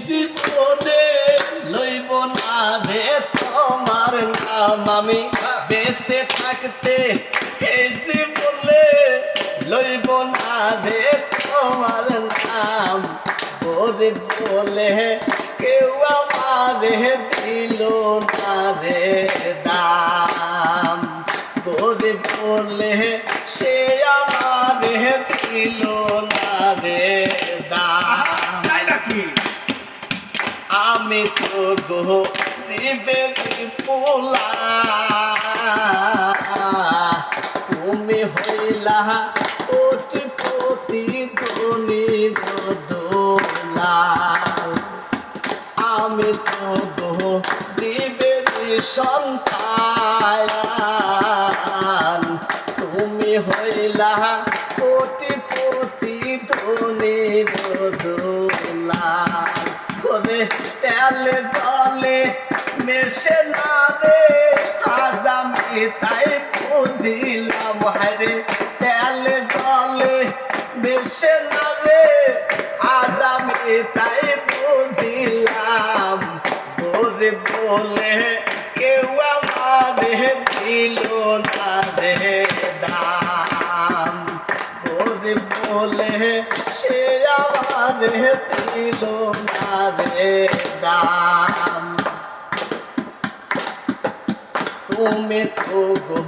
জীবনে লইব না রে তোমার নাম আমি বেঁচে থাকতে এই জীবনে লইব না রে তোমার নাম ওরে বলে কেউ আমারে দিল না রে দাম ওরে বলে সে আমারে দিল না রে দাম আমি তো গরিবের পোলা তুমি হইলা কোটিপতি ধনী দোলা আমি তো গরিবের সন্তান তুমি হইলা কোটিপতি ধনী দোলা করে তেলে জলে মেশে না রে আজ আমি তাই বুঝিলাম হারে তেলে জলে মেশে না রে আজ আমি তাই বুঝিলাম ওরে বলে কেউ আমারে দিল না রে দাম ওরে বলে সে আমারে দিল না রে দাম তুমি তো গো